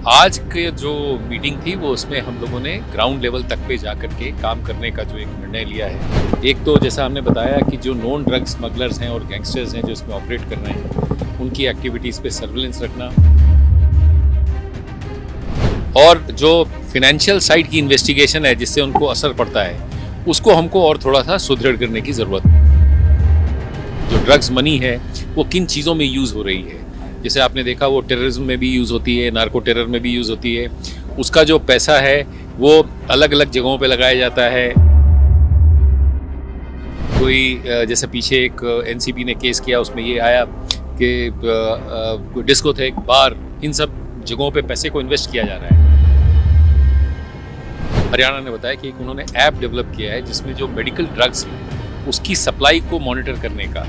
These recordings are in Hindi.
आज के जो मीटिंग थी वो उसमें हम लोगों ने ग्राउंड लेवल तक पे जा करके काम करने का जो एक निर्णय लिया है। एक तो जैसा हमने बताया कि जो नॉन ड्रग स्मगलर्स हैं और गैंगस्टर्स हैं जो इसमें ऑपरेट कर रहे हैं, उनकी एक्टिविटीज़ पे सर्विलेंस रखना, और जो फिनेंशियल साइड की इन्वेस्टिगेशन है जिससे उनको असर पड़ता है, उसको हमको और थोड़ा सा सुदृढ़ करने की ज़रूरत है। जो ड्रग्स मनी है वो किन चीज़ों में यूज़ हो रही है, जैसे आपने देखा वो टेररिज्म में भी यूज़ होती है, नार्को टेरर में भी यूज़ होती है। उसका जो पैसा है वो अलग अलग जगहों पे लगाया जाता है। कोई जैसे पीछे एक एनसीबी ने केस किया, उसमें ये आया कि डिस्कोथेक, बार, इन सब जगहों पे पैसे को इन्वेस्ट किया जा रहा है। हरियाणा ने बताया कि उन्होंने ऐप डेवलप किया है जिसमें जो मेडिकल ड्रग्स है उसकी सप्लाई को मॉनिटर करने का,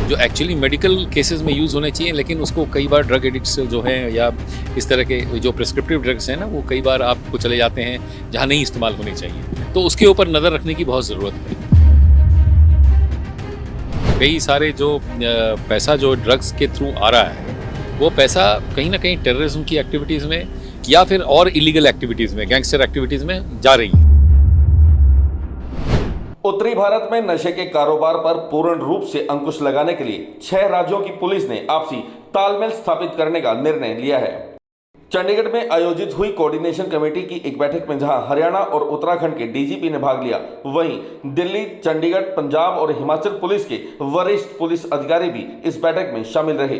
जो एक्चुअली मेडिकल केसेस में यूज़ होने चाहिए, लेकिन उसको कई बार ड्रग एडिक्ट्स जो हैं या इस तरह के जो प्रिस्क्रिप्टिव ड्रग्स हैं ना, वो कई बार आपको चले जाते हैं जहाँ नहीं इस्तेमाल होने चाहिए, तो उसके ऊपर नज़र रखने की बहुत ज़रूरत है। कई सारे जो पैसा जो ड्रग्स के थ्रू आ रहा है वो पैसा कहीं ना कहीं टेररिज्म की एक्टिविटीज़ में या फिर और इलीगल एक्टिविटीज़ में, गैंगस्टर एक्टिविटीज़ में जा रही है। उत्तरी भारत में नशे के कारोबार पर पूर्ण रूप से अंकुश लगाने के लिए 6 राज्यों की पुलिस ने आपसी तालमेल स्थापित करने का निर्णय लिया है। चंडीगढ़ में आयोजित हुई कोऑर्डिनेशन कमेटी की एक बैठक में जहां हरियाणा और उत्तराखंड के डीजीपी ने भाग लिया, वहीं दिल्ली, चंडीगढ़, पंजाब और हिमाचल पुलिस के वरिष्ठ पुलिस अधिकारी भी इस बैठक में शामिल रहे।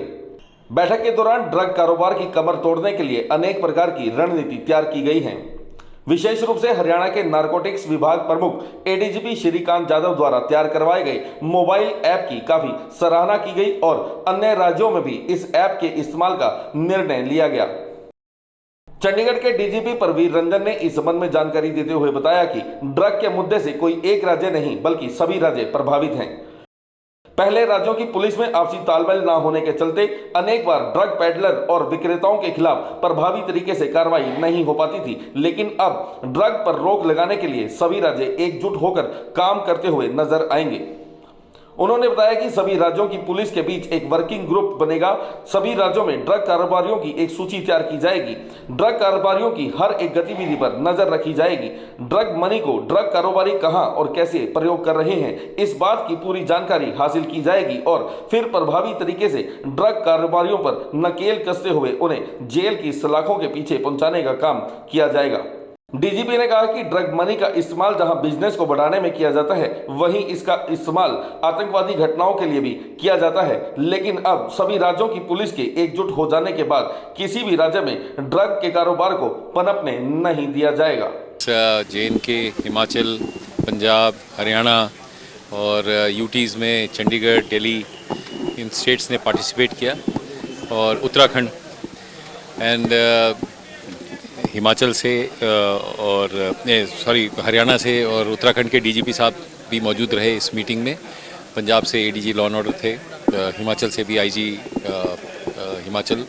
बैठक के दौरान ड्रग कारोबार की कमर तोड़ने के लिए अनेक प्रकार की रणनीति तैयार की गई है। विशेष रूप से हरियाणा के नारकोटिक्स विभाग प्रमुख एडीजीपी श्रीकांत यादव द्वारा तैयार करवाए गए मोबाइल ऐप की काफी सराहना की गई और अन्य राज्यों में भी इस ऐप के इस्तेमाल का निर्णय लिया गया। चंडीगढ़ के डीजीपी परवीर रंजन ने इस संबंध में जानकारी देते हुए बताया कि ड्रग के मुद्दे से कोई एक राज्य नहीं बल्कि सभी राज्य प्रभावित हैं। पहले राज्यों की पुलिस में आपसी तालमेल न होने के चलते अनेक बार ड्रग पेडलर और विक्रेताओं के खिलाफ प्रभावी तरीके से कार्रवाई नहीं हो पाती थी, लेकिन अब ड्रग पर रोक लगाने के लिए सभी राज्य एकजुट होकर काम करते हुए नजर आएंगे। उन्होंने बताया कि सभी राज्यों की पुलिस के बीच एक वर्किंग ग्रुप बनेगा। सभी राज्यों में ड्रग कारोबारियों की एक सूची तैयार की जाएगी। ड्रग कारोबारियों की हर एक गतिविधि पर नजर रखी जाएगी। ड्रग मनी को ड्रग कारोबारी कहां और कैसे प्रयोग कर रहे हैं, इस बात की पूरी जानकारी हासिल की जाएगी और फिर प्रभावी तरीके से ड्रग कारोबारियों पर नकेल कसते हुए उन्हें जेल की सलाखों के पीछे पहुंचाने का काम किया जाएगा। डीजीपी ने कहा कि ड्रग मनी का इस्तेमाल जहां बिजनेस को बढ़ाने में किया जाता है, वहीं इसका इस्तेमाल आतंकवादी घटनाओं के लिए भी किया जाता है, लेकिन अब सभी राज्यों की पुलिस के एकजुट हो जाने के बाद किसी भी राज्य में ड्रग के कारोबार को पनपने नहीं दिया जाएगा। JNK, हिमाचल, पंजाब, हरियाणा और यूटीज़ में चंडीगढ़, दिल्ली, इन स्टेट्स ने पार्टिसिपेट किया, और उत्तराखंड एंड हिमाचल से और हरियाणा से और उत्तराखंड के डीजीपी साहब भी मौजूद रहे इस मीटिंग में। पंजाब से एडीजी लॉ एंड ऑर्डर थे, हिमाचल से भी आईजी हिमाचल।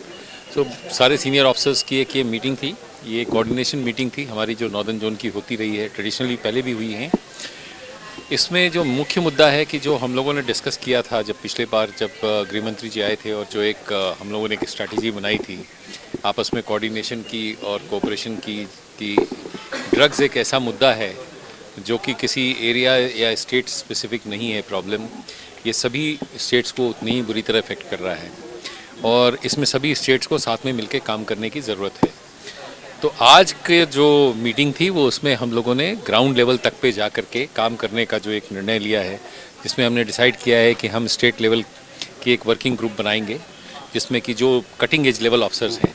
तो सारे सीनियर ऑफिसर्स की एक ये मीटिंग थी, ये कोऑर्डिनेशन मीटिंग थी हमारी, जो नॉर्दर्न जोन की होती रही है, ट्रेडिशनली पहले भी हुई हैं। इसमें जो मुख्य मुद्दा है कि जो हम लोगों ने डिस्कस किया था जब पिछले बार जब गृह मंत्री जी आए थे, और जो एक हम लोगों ने एक स्ट्रैटेजी बनाई थी आपस में कोऑर्डिनेशन की और कोऑपरेशन की, कि ड्रग्स एक ऐसा मुद्दा है जो कि किसी एरिया या स्टेट स्पेसिफिक नहीं है प्रॉब्लम, ये सभी स्टेट्स को उतनी ही बुरी तरह इफेक्ट कर रहा है, और इसमें सभी स्टेट्स को साथ में मिलकर काम करने की ज़रूरत है। तो आज के जो मीटिंग थी वो उसमें हम लोगों ने ग्राउंड लेवल तक पे जा कर के काम करने का जो एक निर्णय लिया है, जिसमें हमने डिसाइड किया है कि हम स्टेट लेवल की एक वर्किंग ग्रुप बनाएंगे, जिसमें कि जो कटिंग एज लेवल ऑफिसर्स हैं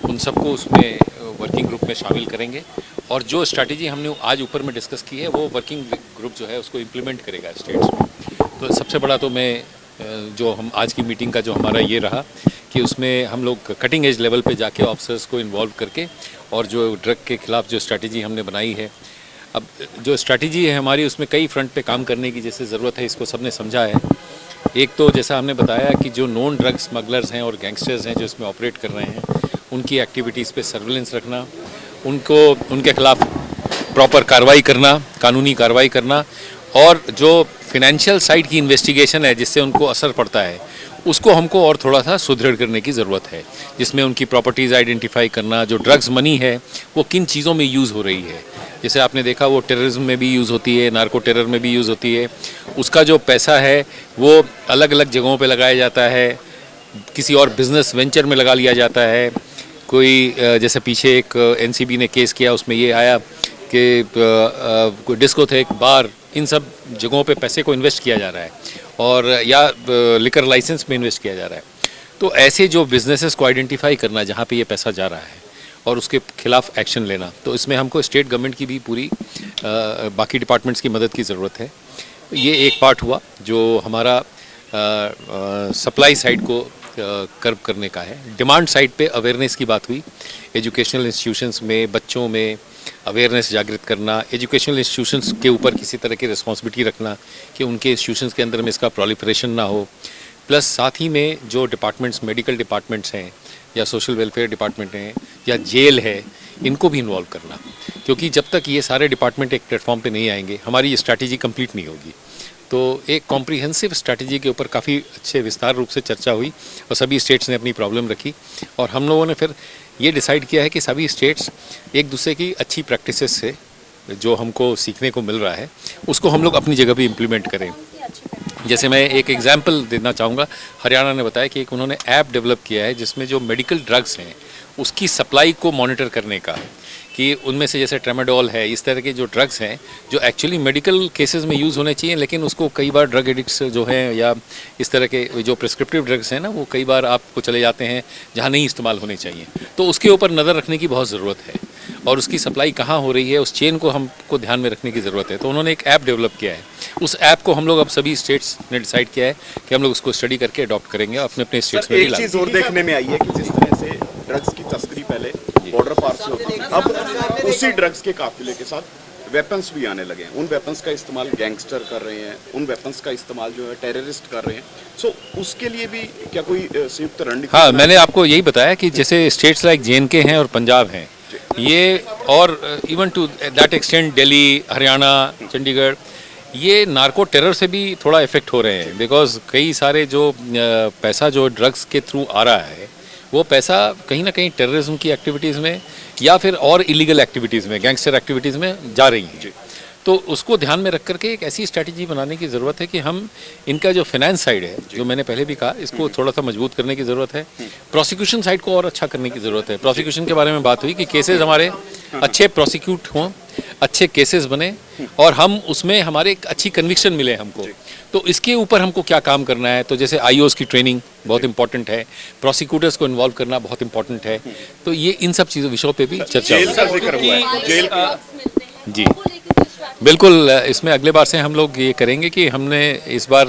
उन सबको उसमें वर्किंग ग्रुप में शामिल करेंगे, और जो स्ट्रैटेजी हमने आज ऊपर में डिस्कस की है वो वर्किंग ग्रुप जो है उसको इम्प्लीमेंट करेगा स्टेट्स में। तो सबसे बड़ा तो मैं जो हम आज की मीटिंग का जो हमारा ये रहा कि उसमें हम लोग कटिंग एज लेवल पे जाके ऑफिसर्स को इन्वॉल्व करके, और जो ड्रग के ख़िलाफ़ जो स्ट्रैटेजी हमने बनाई है, अब जो स्ट्रैटेजी है हमारी उसमें कई फ्रंट पे काम करने की जैसे ज़रूरत है, इसको सबने समझा है। एक तो जैसा हमने बताया कि जो नॉन ड्रग स्मगलर्स हैं और गैंगस्टर्स हैं जो इसमें ऑपरेट कर रहे हैं, उनकी एक्टिविटीज़ पे सर्विलेंस रखना, उनके खिलाफ़ प्रॉपर कार्रवाई करना, कानूनी कार्रवाई करना, और जो फिनेंशियल साइड की इन्वेस्टिगेशन है जिससे उनको असर पड़ता है, उसको हमको और थोड़ा सा सुदृढ़ करने की ज़रूरत है, जिसमें उनकी प्रॉपर्टीज़ आइडेंटिफाई करना, जो ड्रग्स मनी है वो किन चीज़ों में यूज़ हो रही है। जैसे आपने देखा वो टेररिज्म में भी यूज़ होती है, नार्को टेरर में भी यूज़ होती है। उसका जो पैसा है वो अलग अलग जगहों पे लगाया जाता है, किसी और बिजनेस वेंचर में लगा लिया जाता है। कोई जैसे पीछे एक एनसीबी ने केस किया, उसमें ये आया कि कोई डिस्कोथेक, बार, इन सब जगहों पे पैसे को इन्वेस्ट किया जा रहा है, और या लिकर लाइसेंस में इन्वेस्ट किया जा रहा है। तो ऐसे जो बिजनेसेस को आइडेंटिफाई करना जहाँ पे ये पैसा जा रहा है और उसके खिलाफ एक्शन लेना, तो इसमें हमको स्टेट गवर्नमेंट की भी पूरी बाकी डिपार्टमेंट्स की मदद की ज़रूरत है। ये एक पार्ट हुआ जो हमारा सप्लाई साइड को कर्व करने का है। डिमांड साइड पे अवेयरनेस की बात हुई, एजुकेशनल इंस्टीट्यूशंस में बच्चों में अवेयरनेस जागृत करना, एजुकेशनल इंस्टीट्यूशंस के ऊपर किसी तरह की रिस्पॉन्सिबिलिटी रखना कि उनके इंस्टीट्यूशंस के अंदर में इसका प्रोलिफरेशन ना हो, प्लस साथ ही में जो डिपार्टमेंट्स, मेडिकल डिपार्टमेंट्स हैं या सोशल वेलफेयर डिपार्टमेंट हैं या जेल है, इनको भी इन्वॉल्व करना, क्योंकि जब तक ये सारे डिपार्टमेंट एक प्लेटफॉर्म पे नहीं आएंगे हमारी ये स्ट्रैटेजी कंप्लीट नहीं होगी। तो एक कॉम्प्रिहेंसिव स्ट्रैटेजी के ऊपर काफ़ी अच्छे विस्तार रूप से चर्चा हुई और सभी स्टेट्स ने अपनी प्रॉब्लम रखी, और हम लोगों ने फिर ये डिसाइड किया है कि सभी स्टेट्स एक दूसरे की अच्छी प्रैक्टिसेस से जो हमको सीखने को मिल रहा है उसको हम लोग अपनी जगह भी इम्प्लीमेंट करें। जैसे मैं एक एग्जांपल देना चाहूँगा, हरियाणा ने बताया कि एक उन्होंने ऐप डेवलप किया है जिसमें जो मेडिकल ड्रग्स हैं उसकी सप्लाई को मॉनिटर करने का, कि उनमें से जैसे ट्रेमाडोल है, इस तरह के जो ड्रग्स हैं जो एक्चुअली मेडिकल केसेस में यूज़ होने चाहिए, लेकिन उसको कई बार ड्रग एडिक्ट्स जो हैं या इस तरह के जो प्रिस्क्रिप्टिव ड्रग्स हैं ना, वो कई बार आपको चले जाते हैं जहाँ नहीं इस्तेमाल होने चाहिए। तो उसके ऊपर नज़र रखने की बहुत ज़रूरत है, और उसकी सप्लाई कहाँ हो रही है उस चेन को हमको ध्यान में रखने की ज़रूरत है। तो उन्होंने एक ऐप डेवलप किया है, उस ऐप को हम लोग अब सभी स्टेट्स ने डिसाइड किया है कि हम लोग उसको स्टडी करके अडॉप्ट करेंगे अपने अपने स्टेट्स में भी। एक चीज़ और देखने में आई है कि जिस तरह से ड्रग्स की तस्करी पहले बॉर्डर पार से होती थी, अब उसी ड्रग्स के काफिले के साथ वेपन्स भी आने लगे हैं। उन वेपन्स का इस्तेमाल गैंगस्टर कर रहे हैं, उन वेपन्स का इस्तेमाल जो है टेररिस्ट कर रहे हैं। सो उसके लिए भी क्या कोई संयुक्त रणनीति? हाँ, मैंने आपको यही बताया कि जैसे स्टेट्स लाइक JNK हैं और पंजाब हैं, ये और even to that extent Delhi, Haryana, Chandigarh, ये नार्को टेरर से भी थोड़ा इफेक्ट हो रहे हैं, बिकॉज कई सारे जो पैसा जो ड्रग्स के थ्रू आ रहा है वो पैसा कहीं ना कहीं टेररिज्म की एक्टिविटीज़ में या फिर और इलीगल एक्टिविटीज़ में, गैंगस्टर एक्टिविटीज़ में जा रही हैं। तो उसको ध्यान में रख करके एक ऐसी स्ट्रैटेजी बनाने की ज़रूरत है कि हम इनका जो फाइनेंस साइड है, जो मैंने पहले भी कहा, इसको थोड़ा सा मजबूत करने की ज़रूरत है। प्रोसिक्यूशन साइड को और अच्छा करने की ज़रूरत है। प्रोसिक्यूशन के बारे में बात हुई कि केसेस हमारे अच्छे प्रोसिक्यूट हों, अच्छे केसेस बने, और हम उसमें हमारे एक अच्छी कन्विक्शन मिले हमको। तो इसके ऊपर हमको क्या काम करना है, तो जैसे IOs की ट्रेनिंग बहुत इंपॉर्टेंट है, प्रोसिक्यूटर्स को इन्वॉल्व करना बहुत इंपॉर्टेंट है। तो ये इन सब चीज़ों विषयों पे भी चर्चा जी बिल्कुल। इसमें अगले बार से हम लोग ये करेंगे कि हमने इस बार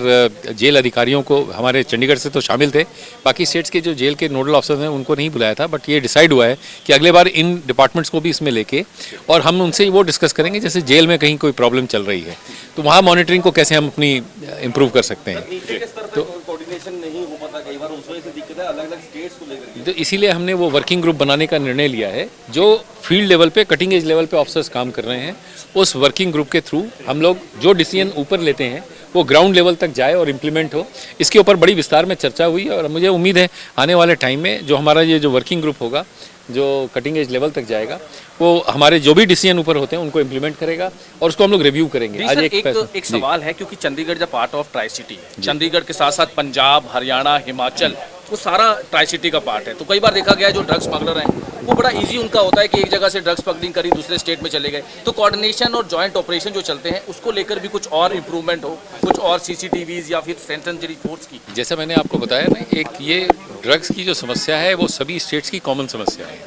जेल अधिकारियों को, हमारे चंडीगढ़ से तो शामिल थे, बाकी स्टेट्स के जो जेल के नोडल ऑफिसर्स हैं उनको नहीं बुलाया था, बट ये डिसाइड हुआ है कि अगले बार इन डिपार्टमेंट्स को भी इसमें लेके, और हम उनसे वो डिस्कस करेंगे जैसे जेल में कहीं कोई प्रॉब्लम चल रही है तो वहाँ मॉनिटरिंग को कैसे हम अपनी इम्प्रूव कर सकते हैं। तो कोऑर्डिनेशन नहीं हो पाता कई बार, उस वजह से दिक्कत है अलग-अलग स्टेट्स को लेकर। तो इसीलिए हमने वो वर्किंग ग्रुप बनाने का निर्णय लिया है, जो फील्ड लेवल पे, कटिंग एज लेवल पे ऑफिसर्स काम कर रहे हैं। उस वर्किंग ग्रुप के थ्रू हम लोग जो डिसीजन ऊपर लेते हैं वो ग्राउंड लेवल तक जाए और इम्प्लीमेंट हो। इसके ऊपर बड़ी विस्तार में चर्चा हुई, और मुझे उम्मीद है आने वाले टाइम में जो हमारा ये जो वर्किंग ग्रुप होगा, जो कटिंग एज लेवल तक जाएगा, वो हमारे जो भी डिसीजन ऊपर होते हैं उनको इम्प्लीमेंट करेगा, और उसको हम लोग रिव्यू करेंगे। आज एक सवाल है, क्योंकि चंडीगढ़ जब पार्ट ऑफ ट्राई सिटी है, चंडीगढ़ के साथ साथ पंजाब, हरियाणा, हिमाचल, वो सारा ट्राई सिटी का पार्ट है। तो कई बार देखा गया है जो ड्रग्स स्मगलर हैं वो बड़ा इजी उनका होता है कि एक जगह से ड्रग्स स्मगलिंग करी, दूसरे स्टेट में चले गए। तो कोऑर्डिनेशन और जॉइंट ऑपरेशन जो चलते हैं उसको लेकर भी कुछ और इम्प्रूवमेंट हो, कुछ और CCTVs या फिर सेंट्रल फोर्स की। जैसा मैंने आपको बताया ना, एक ये ड्रग्स की जो समस्या है वो सभी स्टेट्स की कॉमन समस्या है।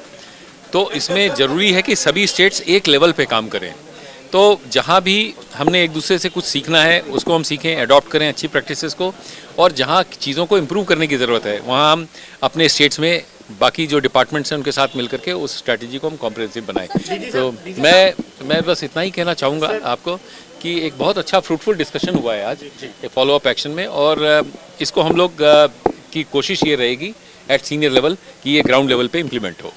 तो इसमें ज़रूरी है कि सभी स्टेट्स एक लेवल पे काम करें। तो जहाँ भी हमने एक दूसरे से कुछ सीखना है उसको हम सीखें, अडॉप्ट करें अच्छी प्रैक्टिसेस को, और जहाँ चीज़ों को इम्प्रूव करने की ज़रूरत है वहाँ हम अपने स्टेट्स में बाकी जो डिपार्टमेंट्स हैं उनके साथ मिल करके उस स्ट्रैटेजी को हम कॉम्प्रिहेंसिव बनाएं। तो मैं बस इतना ही कहना चाहूँगा आपको कि एक बहुत अच्छा फ्रूटफुल डिस्कशन हुआ है आज एक फॉलो अप एक्शन में, और इसको हम लोग की कोशिश ये रहेगी एट सीनियर लेवल कि ये ग्राउंड लेवल पे इम्प्लीमेंट हो।